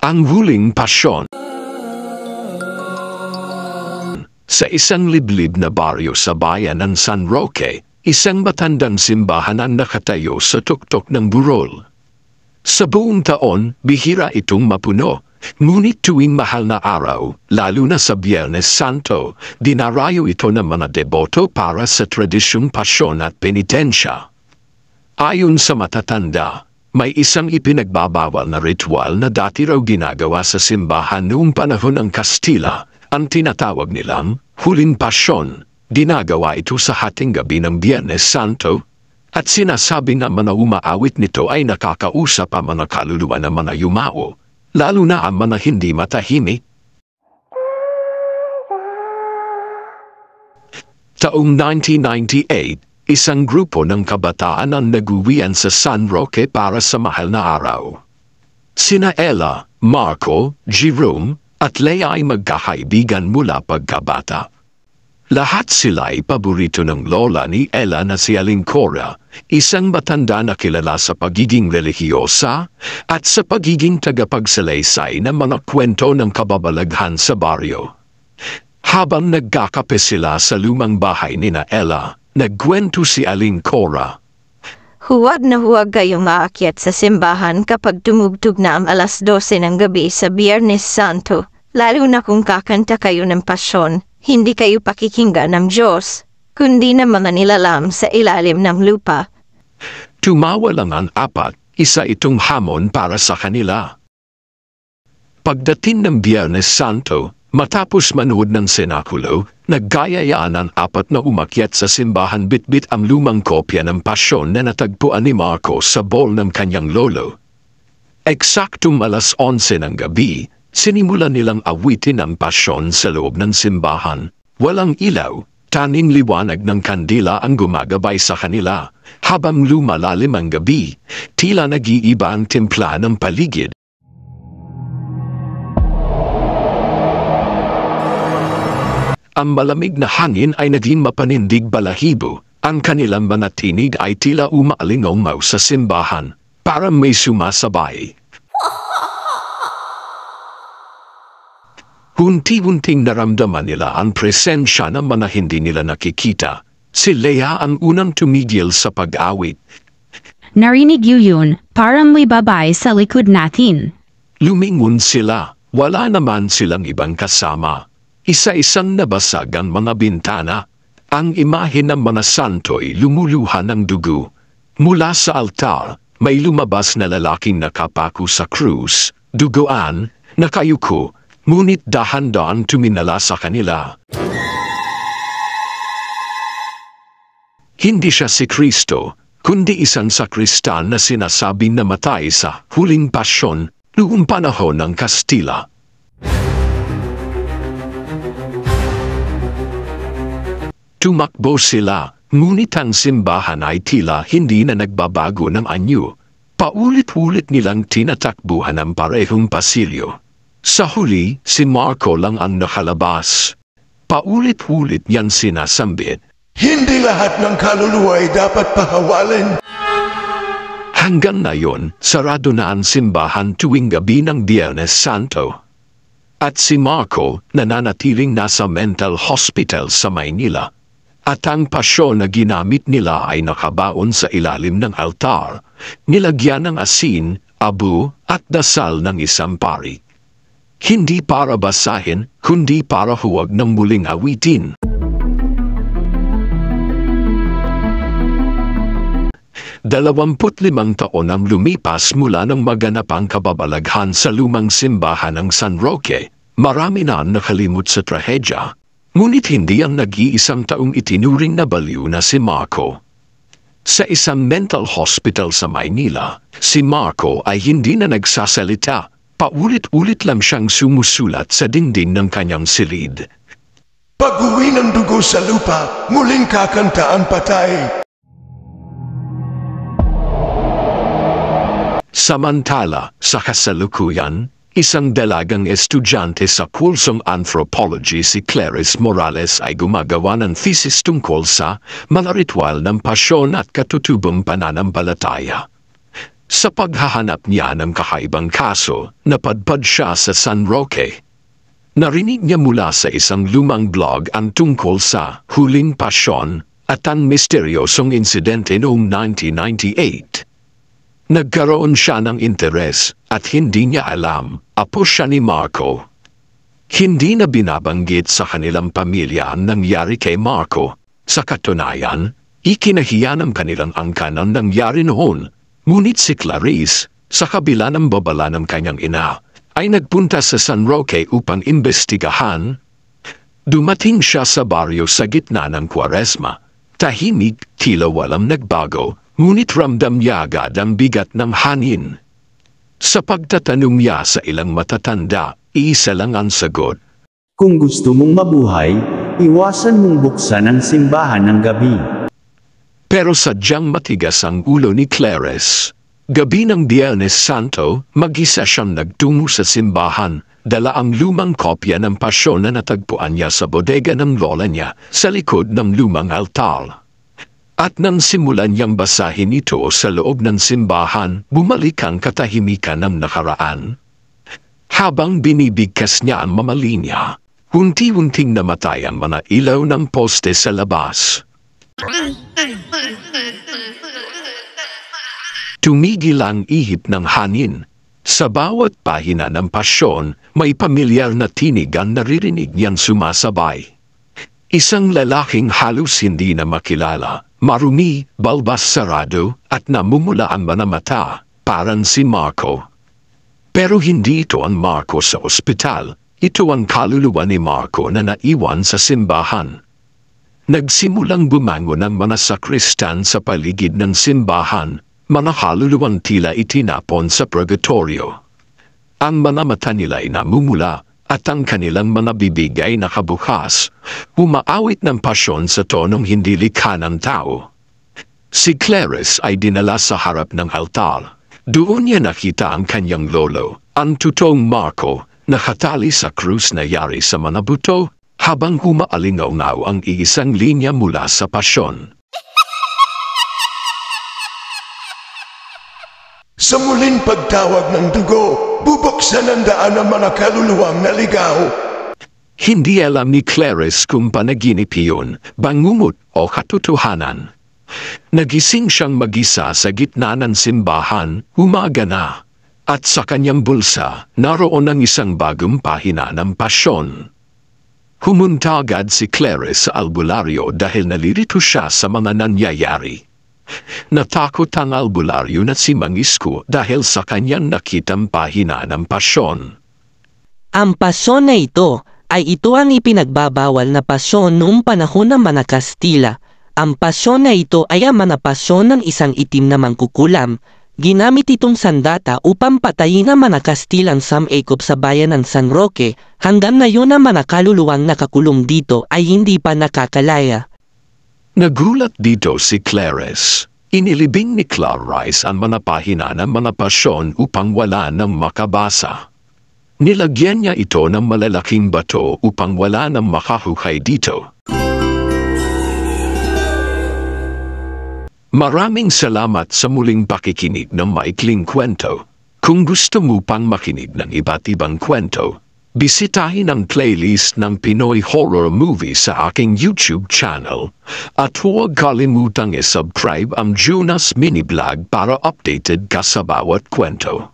Ang huling pasyon. Sa isang liblib na baryo sa bayan ng San Roque, isang matandang simbahan ang nakatayo sa tuktok ng burol. Sa buong taon, bihira itong mapuno. Ngunit tuwing mahal na araw, lalo na sa Biyernes Santo, dinarayo ito ng mga deboto para sa tradisyong pasyon at penitensya. Ayon sa matatanda, may isang ipinagbabawal na ritual na dati raw ginagawa sa simbahan noong panahon ng Kastila, ang tinatawag nilang huling pasyon. Dinagawa ito sa hating gabi ng Biyernes Santo, at sinasabi na mga umaawit nito ay nakakausap ang mga kaluluwa ng mga yumao, lalo na ang mga hindi matahimik. Taong 1998, isang grupo ng kabataan ang naguwian sa San Roque para sa mahal na araw. Sina Ella, Marco, Jerome, at Leia ay magkakaibigan mula pagkabata. Lahat sila ay paborito ng lola ni Ella na si Aling Cora, isang matanda na kilala sa pagiging relihiyosa at sa pagiging tagapagsalaysay ng mga kwento ng kababalaghan sa baryo. Habang nagkakape sila sa lumang bahay ni na Ella, nagkwento si Aling Cora. Huwag na huwag kayong aakyat sa simbahan kapag tumugtog na ang 12:00 ng gabi sa Biyernes Santo, lalo na kung kakanta kayo ng pasyon. Hindi kayo pakikinggan ng Diyos, kundi ng mga nilalam sa ilalim ng lupa. Tumawa lang ang apat, isa itong hamon para sa kanila. Pagdating ng Biyernes Santo, matapos manood ng senakulo, naggayayaan ang apat na umakyat sa simbahan bitbit ang lumang kopya ng pasyon na natagpuan ni Marco sa bol ng kanyang lolo. Eksaktong 11:00 ng gabi, sinimulan nilang awitin ang pasyon sa loob ng simbahan. Walang ilaw, tanging liwanag ng kandila ang gumagabay sa kanila. Habang lumalalim ang gabi, tila nag-iiba ang timpla ng paligid. Ang malamig na hangin ay naging mapanindig balahibo. Ang kanilang mga tinig ay tila umaalingaw sa simbahan, parang may sumasabay. Hunti-hunting naramdaman nila ang presensya ng mga hindi nila nakikita. Si Leia ang unang tumigil sa pag-awit. Narinig yun, parang may babae sa likod natin. Lumingon sila, wala naman silang ibang kasama. Isa-isang nabasag ang mga bintana. Ang imahe ng mga santo'y lumuluha ng dugo. Mula sa altar, may lumabas na lalaking nakapako sa krus, duguan, nakayuko, ngunit dahan-dahan tuminala sa kanila. Hindi siya si Kristo, kundi isang sakristan na sinasabing namatay sa huling pasyon noong panahon ng Kastila. Tumakbo sila, ngunit ang simbahan ay tila hindi na nagbabago ng anyo. Paulit-ulit nilang tinatakbuhan ang parehong pasilyo. Sa huli, si Marco lang ang nakalabas. Paulit-ulit yan sinasambit. Hindi lahat ng kaluluwa ay dapat pahawalin. Hanggang ngayon, sarado na ang simbahan tuwing gabi ng Biyernes Santo. At si Marco nananatiling nasa mental hospital sa Maynila. At ang pasyon na ginamit nila ay nakabaon sa ilalim ng altar, nilagyan ng asin, abo, at dasal ng isang pari. Hindi para basahin, kundi para huwag ng muling awitin. limang taon ang lumipas mula ng maganap ang kababalaghan sa lumang simbahan ng San Roque. Marami na ang nakalimot sa trahedya, ngunit hindi ang nag-iisang taong itinuring na baliw na si Marco. Sa isang mental hospital sa Maynila, si Marco ay hindi na nagsasalita. Paulit-ulit lang siyang sumusulat sa dingding ng kanyang silid. Pag-uwi ng dugo sa lupa, muling kakanta ang patay. Samantala, sa kasalukuyan, isang dalagang estudyante sa kursong anthropology si Clarice Morales ay gumagawa ng thesis tungkol sa mga ritual ng pasyon at katutubong pananampalataya. Sa paghahanap niya ng kakaibang kaso, napadpad siya sa San Roque. Narinig niya mula sa isang lumang blog ang tungkol sa huling pasyon at ang misteryosong insidente noong 1998. Nagkaroon siya ng interes at hindi niya alam, apo siya ni Marco. Hindi na binabanggit sa kanilang pamilya ang nangyari kay Marco. Sa katunayan, ikinahiya ng kanilang angkan ang nangyari noon. Ngunit si Clarice, sa kabila ng babala ng kanyang ina, ay nagpunta sa San Roque upang imbestigahan. Dumating siya sa baryo sa gitna ng Kwaresma. Tahimik, tila walang nagbago, ngunit ramdam niya agad ang bigat ng hangin. Sa pagtatanong niya sa ilang matatanda, iisa lang ang sagot. Kung gusto mong mabuhay, iwasan mong buksan ang simbahan ng gabi. Pero sadyang matigas ang ulo ni Clarice. Gabi ng Biyernes Santo, mag-isa siyang nagtungo sa simbahan, dala ang lumang kopya ng pasyon na natagpuan niya sa bodega ng lola niya sa likod ng lumang altar. At nang simulan niyang basahin ito sa loob ng simbahan, bumalik ang katahimikan ng nakaraan. Habang binibigkas niya ang mamalinya, unti-unting namatay ang mga ilaw ng poste sa labas. Tumigil ang ihip ng hangin. Sa bawat pahina ng pasyon, may pamilyar na tinig ang naririnig niyang sumasabay. Isang lalaking halos hindi na makilala, marumi, balbas sarado, at namumula ang mga mata, parang si Marco. Pero hindi ito ang Marco sa ospital, ito ang kaluluwa ni Marco na naiwan sa simbahan. Nagsimulang bumangon ang mga sakristan sa paligid ng simbahan, mga kaluluwang tila itinapon sa purgatorio. Ang mga mata nila'y namumula at ang kanilang mga bibig ay nakabukas, umaawit ng pasyon sa tonong hindi likha ng tao. Si Clarice ay dinala sa harap ng altar. Doon niya nakita ang kanyang lolo, ang totoong Marco, nakatali sa krus na yari sa mga buto, habang humaalingaw-ngaw ang iisang linya mula sa pasyon. Sa muling pagtawag ng dugo, bubuksan ang daan ng mga kaluluwang naligaw. Hindi alam ni Clarice kung panaginip iyon, bangungot o katotohanan. Nagising siyang mag-isa sa gitna ng simbahan, umaga na. At sa kanyang bulsa, naroon ang isang bagong pahina ng pasyon. Humunta agad si Clarice sa albularyo dahil nalilito siya sa mga nangyayari. Natakot ang albularyo na si Mangisco dahil sa kanyang nakitang pahina ng pasyon. Ang pasyon na ito ang ipinagbabawal na pasyon noong panahon ng mga Kastila. Ang pasyon na ito ay ang mga pasyon ng isang itim na mangkukulam. Ginamit itong sandata upang patayin ang mga Kastilang samaikop sa bayan ng San Roque. Hanggang ngayon ang mga kaluluwang nakakulong dito ay hindi pa nakakalaya. Nagulat dito si Clarice. Inilibing ni Clarice ang mga pahina ng mga pasyon upang wala nang makabasa. Nilagyan niya ito ng malalaking bato upang wala nang makahukay dito. Maraming salamat sa muling pakikinig ng maikling kwento. Kung gusto mo pang makinig ng iba't ibang kwento, bisitahin ang playlist ng Pinoy Horror Movie sa aking YouTube channel at huwag kalimutang i-subscribe ang Jonas Mini Vlog para updated ka sa bawat kwento.